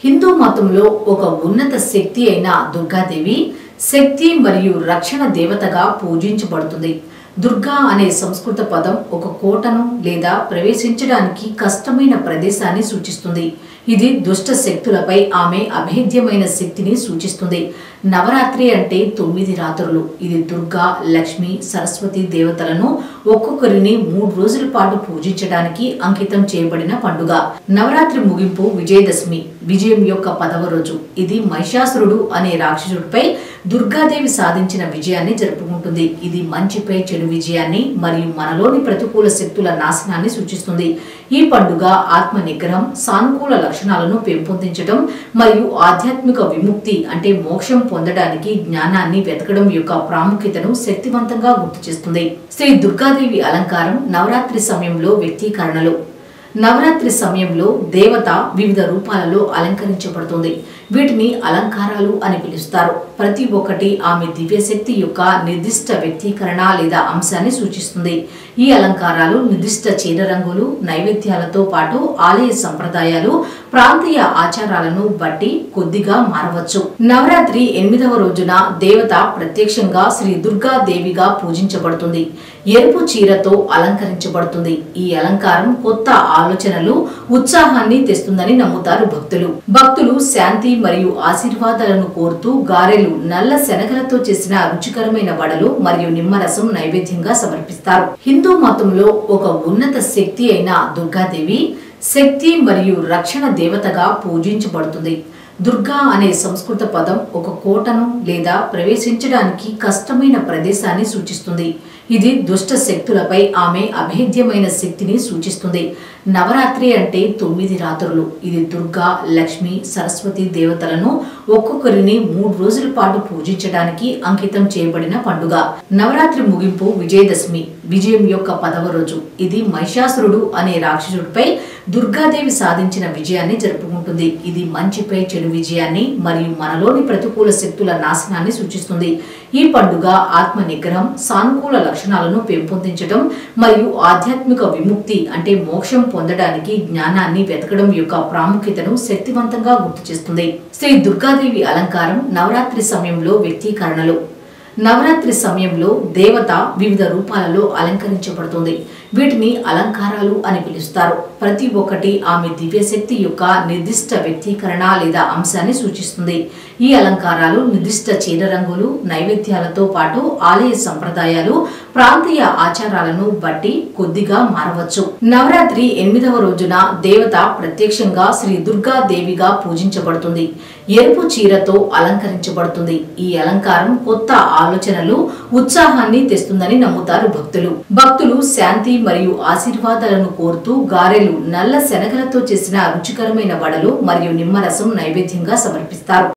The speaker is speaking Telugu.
హిందూ మతంలో ఒక ఉన్నత శక్తి అయిన దుర్గాదేవి శక్తి మరియు రక్షణ దేవతగా పూజించబడుతుంది. దుర్గా అనే సంస్కృత పదం ఒక కోటను లేదా ప్రవేశించడానికి కష్టమైన ప్రదేశాన్ని సూచిస్తుంది. ఇది దుష్ట శక్తులపై ఆమె అభేద్యమైన శక్తిని సూచిస్తుంది. నవరాత్రి అంటే 9 రాత్రులు. ఇది దుర్గా, లక్ష్మి, సరస్వతి దేవతలను ఒక్కొక్కరిని 3 రోజుల పాటు పూజించడానికి అంకితం చేయబడిన పండుగ. నవరాత్రి ముగింపు విజయదశమి, విజయం యొక్క 10వ రోజు. ఇది మహిషాసురుడు అనే రాక్షసుడిపై దుర్గాదేవి సాధించిన విజయాన్ని జరుపుకుంటుంది. ఇది మంచిపై చెడు విజయాన్ని మరియు మనలోని ప్రతికూల శక్తుల నాశనాన్ని సూచిస్తుంది. ఈ పండుగ ఆత్మ నిగ్రహం, సానుకూల లక్షణాలను పెంపొందించడం మరియు ఆధ్యాత్మిక విముక్తి అంటే మోక్షం పొందడానికి జ్ఞానాన్ని వెతకడం యొక్క ప్రాముఖ్యతను శక్తివంతంగా గుర్తు చేస్తుంది. శ్రీ దుర్గాదేవి అలంకారం నవరాత్రి సమయంలో వ్యక్తీకరణలు. నవరాత్రి సమయంలో దేవత వివిధ రూపాలలో అలంకరించబడుతుంది. వీటిని అలంకారాలు అని పిలుస్తారు. ప్రతి ఒక్కటి ఆమె దివ్యశక్తి యొక్క నిర్దిష్ట వ్యక్తీకరణ లేదా అంశాన్ని సూచిస్తుంది. ఈ అలంకారాలు నిర్దిష్ట చీర రంగులు, నైవేద్యాలతో పాటు ఆలయ సంప్రదాయాలు, ప్రాంతీయ ఆచారాలను బట్టి కొద్దిగా మారవచ్చు. నవరాత్రి 8వ రోజున దేవత ప్రత్యక్షంగా శ్రీ దుర్గా దేవిగా పూజించబడుతుంది. ఎరుపు చీరతో అలంకరించబడుతుంది. ఈ అలంకారం కొత్త ఆలోచనలు, ఉత్సాహాన్ని తెస్తుందని నమ్ముతారు భక్తులు శాంతి మరియు ఆశీర్వాదాలను కోరుతూ గారెలు, నల్ల శనగలతో చేసిన రుచికరమైన వడలు మరియు నిమ్మరసం నైవేద్యంగా సమర్పిస్తారు. హిందూ మతంలో ఒక ఉన్నత శక్తి అయిన దుర్గాదేవి శక్తి మరియు రక్షణ దేవతగా పూజించబడుతుంది. దుర్గా అనే సంస్కృత పదం ఒక కోటను లేదా ప్రవేశించడానికి కష్టమైన ప్రదేశాన్ని సూచిస్తుంది. ఇది దుష్ట శక్తులపై ఆమె అభేద్యమైన శక్తిని సూచిస్తుంది. నవరాత్రి అంటే 9 రాత్రులు. ఇది దుర్గా, లక్ష్మి, సరస్వతి దేవతలను ఒక్కొక్కరిని 3 రోజుల పాటు పూజించడానికి అంకితం చేయబడిన పండుగ. నవరాత్రి ముగింపు విజయదశమి, విజయం యొక్క 10వ రోజు. ఇది మహిషాసురుడు అనే రాక్షసుడిపై దుర్గాదేవి సాధించిన విజయాన్ని జరుపుకుంటుంది. ఇది మంచిపై చెడు విజయాన్ని మరియు మనలోని ప్రతికూల శక్తుల నాశనాన్ని సూచిస్తుంది. ఈ పండుగ ఆత్మ నిగ్రహం, సానుకూల లక్షణాలను పెంపొందించడం మరియు ఆధ్యాత్మిక విముక్తి అంటే మోక్షం పొందడానికి జ్ఞానాన్ని వెతకడం యొక్క ప్రాముఖ్యతను శక్తివంతంగా గుర్తు చేస్తుంది. శ్రీ దుర్గాదేవి అలంకారం నవరాత్రి సమయంలో వ్యక్తీకరణలు. నవరాత్రి సమయంలో దేవత వివిధ రూపాలలో అలంకరించబడుతుంది. వీటిని అలంకారాలు అని పిలుస్తారు. ప్రతి ఒక్కటి ఆమె దివ్యశక్తి యొక్క నిర్దిష్ట వ్యక్తీకరణ లేదా అంశాన్ని సూచిస్తుంది. ఈ అలంకారాలు నిర్దిష్ట చీర రంగులు, నైవేద్యాలతో పాటు ఆలయ సంప్రదాయాలు, ప్రాంతీయ ఆచారాలను బట్టి కొద్దిగా మారవచ్చు. నవరాత్రి 8వ రోజున దేవత ప్రత్యక్షంగా శ్రీ దుర్గా దేవిగా పూజించబడుతుంది. ఎరుపు చీరతో అలంకరించబడుతుంది. ఈ అలంకారం కొత్త ఆలోచనలు, ఉత్సాహాన్ని తెస్తుందని నమ్ముతారు భక్తులు శాంతి మరియు ఆశీర్వాదాలను కోరుతూ గారెలు, నల్ల శనగలతో చేసిన రుచికరమైన వడలు మరియు నిమ్మరసం నైవేద్యంగా సమర్పిస్తారు.